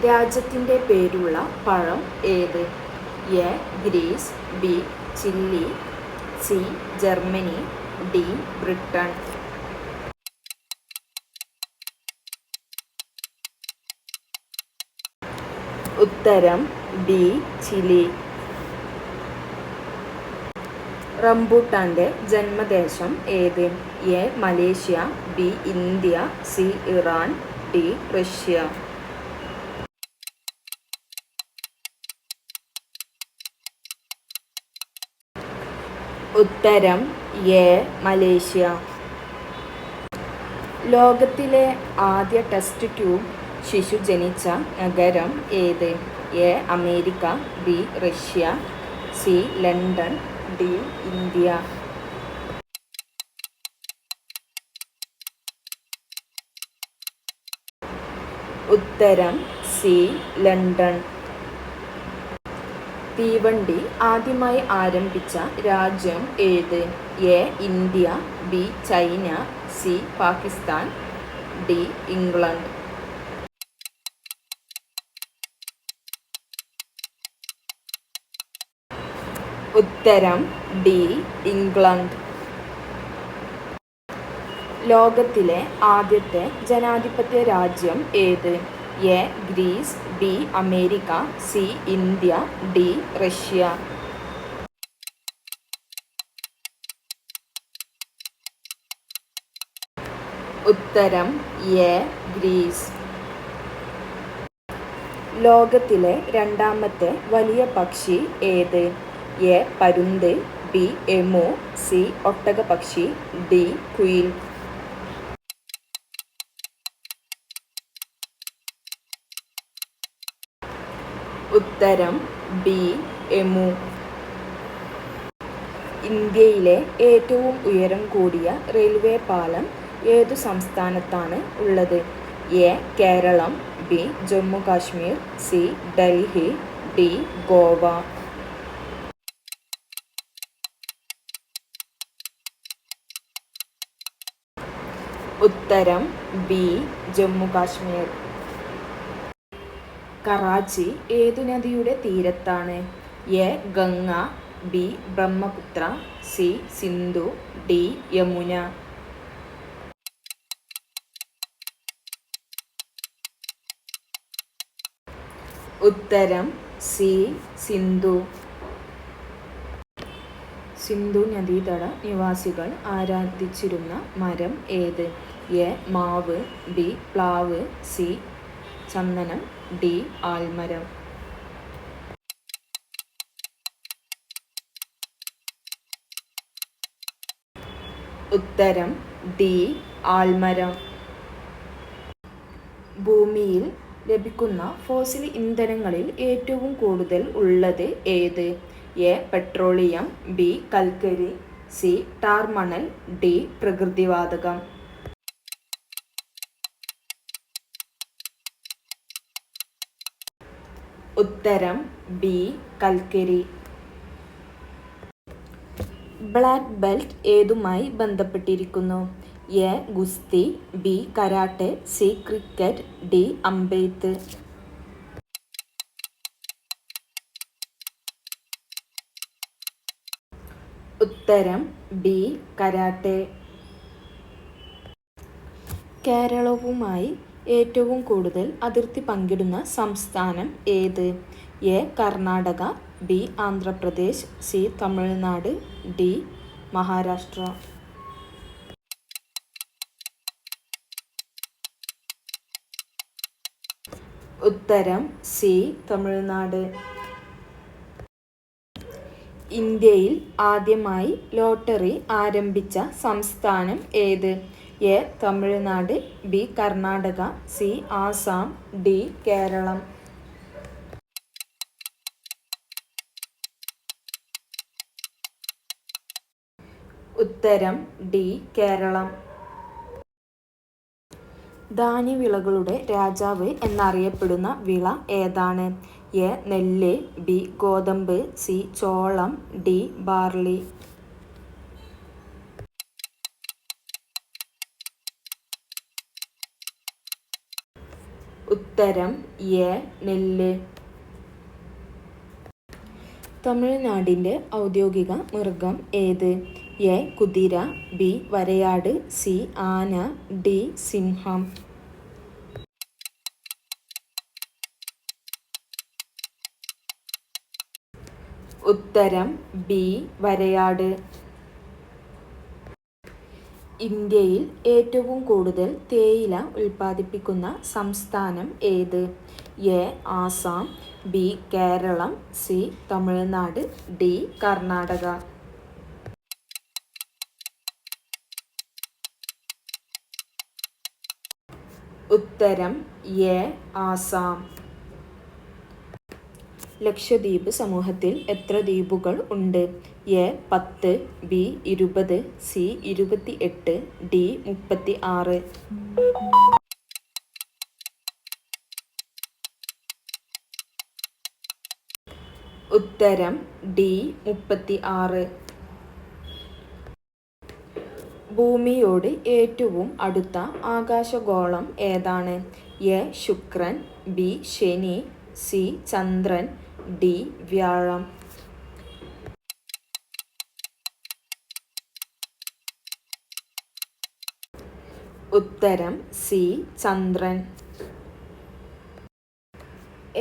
രാജ്യത്തിൻ്റെ പേരുള്ള പഴം ഏത്? A. Greece, B. Chile, C. Germany, D. Britain. ഉത്തരം ബി. ചിലി. റംബൂട്ടാൻ്റെ ജന്മദേശം ഏത്? A. Malaysia, B. India, C. Iran, D. Russia. ഉത്തരം എ. മലേഷ്യ. ലോകത്തിലെ ആദ്യ ടെസ്റ്റ് ട്യൂബ് ശിശു ജനിച്ച നഗരം ഏത്? A. America, B. Russia, C. London, D. India. ഉത്തരം സി. ലണ്ടൻ. തീവണ്ടി ആദ്യമായി ആരംഭിച്ച രാജ്യം ഏത്? A. India, B. China, C. Pakistan, D. England. ഉത്തരം ഡി. ഇംഗ്ലണ്ട്. ലോകത്തിലെ ആദ്യത്തെ ജനാധിപത്യ രാജ്യം ഏത്? A. Greece, B. America, C. India, D. Russia. ഉത്തരം എ. ഗ്രീസ്. ലോകത്തിലെ രണ്ടാമത്തെ വലിയ പക്ഷി ഏത്? എ. പരുന്ത്, ബി. Emu, C. ഒട്ടകപ്പക്ഷി, ഡി. കുയിൽ. ഉത്തരം ബി. എമു. ഇന്ത്യയിലെ ഏറ്റവും ഉയരം കൂടിയ റെയിൽവേ പാലം ഏതു സംസ്ഥാനത്താണ് ഉള്ളത്? A. Kerala, B. Jammu Kashmir, C. Delhi, D. Goa. ഉത്തരം ബി. ജമ്മു കാശ്മീർ. കറാച്ചി ഏതു നദിയുടെ തീരത്താണ്? A. Ganga, B. Brahmaputra, C. Sindhu, D. Yamuna. ഉത്തരം സി. സിന്ധു. സിന്ധു നദീതട നിവാസികൾ ആരാധിച്ചിരുന്ന മരം ഏത്? എ. മാവ്, ബി. പ്ലാവ്, സി. ചന്ദനം, ഡി. ആൽമരം. ഉത്തരം ഡി. ആൽമരം. ഭൂമിയിൽ ലഭിക്കുന്ന ഫോസിൽ ഇന്ധനങ്ങളിൽ ഏറ്റവും കൂടുതൽ ഉള്ളത് ഏത്? എ. Petroleum, B. കൽക്കരി, സി. ടാർ മണൽ, ഡി. പ്രകൃതിവാതകം. ഉത്തരം ബി. കൽക്കരി. ബ്ലാക്ക് ബെൽറ്റ് ഏതുമായി ബന്ധപ്പെട്ടിരിക്കുന്നു? എ. ഗുസ്തി, B. Karate, C. Cricket, D. അമ്പെയ്ത്ത്. ഉത്തരം ബി. കരാട്ടെ. കേരളവുമായി ഏറ്റവും കൂടുതൽ അതിർത്തി പങ്കിടുന്ന സംസ്ഥാനം ഏത്? A. Karnataka, B. Andhra Pradesh, C. Tamil Nadu, D. Maharashtra. ഉത്തരം സി. തമിഴ്നാട്. ഇന്ത്യയിൽ ആദ്യമായി ലോട്ടറി ആരംഭിച്ച സംസ്ഥാനം ഏത്? A. Tamil Nadu, B. Karnataka, C. Assam, D. Kerala. ഉത്തരം ഡി. കേരളം. ധാന്യവിളകളുടെ രാജാവ് എന്നറിയപ്പെടുന്ന വിള ഏതാണ്? എ. നെല്ല്, ബി. ഗോതമ്പ്, സി. ചോളം, ഡി. ബാർലി. ഉത്തരം ഉത്തരം എ നെല്ല്. തമിഴ്നാടിൻ്റെ ഔദ്യോഗിക മൃഗം ഏത്? എ കുതിര, ബി വരയാട്, സി ആന, ഡി സിംഹം. ഉത്തരം ബി വരയാട്. ഇന്ത്യയിൽ ഏറ്റവും കൂടുതൽ തേയില ഉൽപ്പാദിപ്പിക്കുന്ന സംസ്ഥാനം ഏത്? A Assam, B Kerala, C Tamil Nadu, D Karnataka. ഉത്തരം എ ആസാം. ലക്ഷദ്വീപ് സമൂഹത്തിൽ എത്ര ദ്വീപുകൾ ഉണ്ട്? A 10, B 20, C 28, D 36. ഉത്തരം ഡി 36. ഭൂമിയോട് ഏറ്റവും അടുത്ത ആകാശഗോളം ഏതാണ്? എ ശുക്രൻ, ബി ശനി, സി ചന്ദ്രൻ, ഡി വ്യാഴം. ഉത്തരം സി ചന്ദ്രൻ.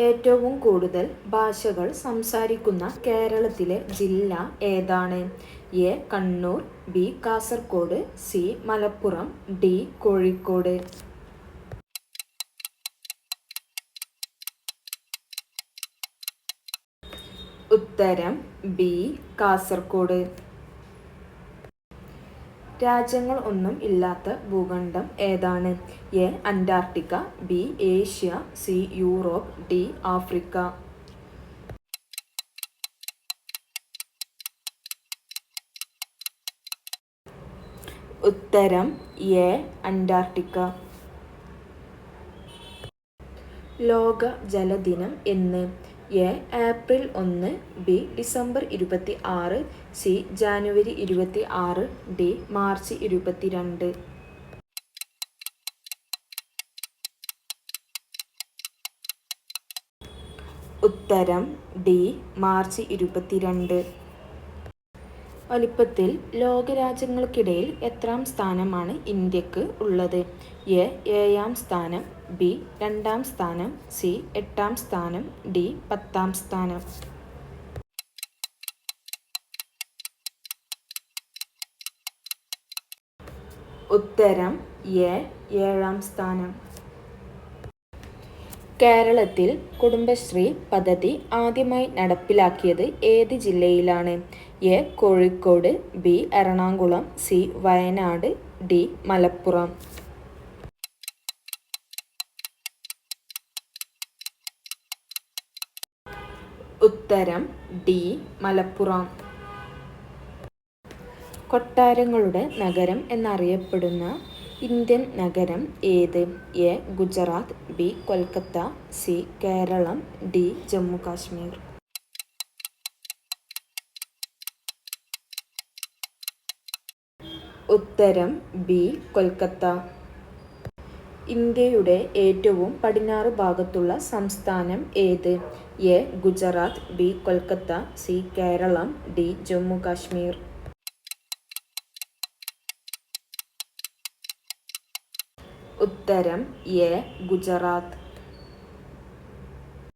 ഏറ്റവും കൂടുതൽ ഭാഷകൾ സംസാരിക്കുന്ന കേരളത്തിലെ ജില്ല ഏതാണ്? A Kannur, B Kasaragod, C Malappuram, D Kozhikode. ഉത്തരം ബി കാസർഗോഡ്. രാജ്യങ്ങൾ ഒന്നും ഇല്ലാത്ത ഭൂഖണ്ഡം ഏതാണ്? A Antarctica, B Asia, C Europe, D Africa. ഉത്തരം എ അന്റാർട്ടിക്ക. ലോക ജലദിനം എന്ന്? A April 1, B December 26, C January 26, D March 22. ഉത്തരം ഡി മാർച്ച് 22. വലിപ്പത്തിൽ ലോകരാജ്യങ്ങൾക്കിടയിൽ എത്രാം സ്ഥാനമാണ് ഇന്ത്യക്ക് ഉള്ളത്? എ 7-ാം സ്ഥാനം, ബി 2-ാം സ്ഥാനം, സി 8-ാം സ്ഥാനം, ഡി 10-ാം സ്ഥാനം. ഉത്തരം എ 7-ാം സ്ഥാനം. കേരളത്തിൽ കുടുംബശ്രീ പദ്ധതി ആദ്യമായി നടപ്പിലാക്കിയത് ഏത് ജില്ലയിലാണ്? A Kozhikode, B Ernakulam, C Wayanad, D Malappuram. ഉത്തരം ഡി മലപ്പുറം. കൊട്ടാരങ്ങളുടെ നഗരം എന്നറിയപ്പെടുന്ന ഇന്ത്യൻ നഗരം ഏത്? A Gujarat, B Kolkata, C Kerala, D Jammu Kashmir. ഉത്തരം ബി കൊൽക്കത്ത. ഇന്ത്യയുടെ ഏറ്റവും പടിഞ്ഞാറ് ഭാഗത്തുള്ള സംസ്ഥാനം ഏത്? A Gujarat, B Kolkata, C Kerala, D Jammu Kashmir. ഉത്തരം എ ഗുജറാത്ത്.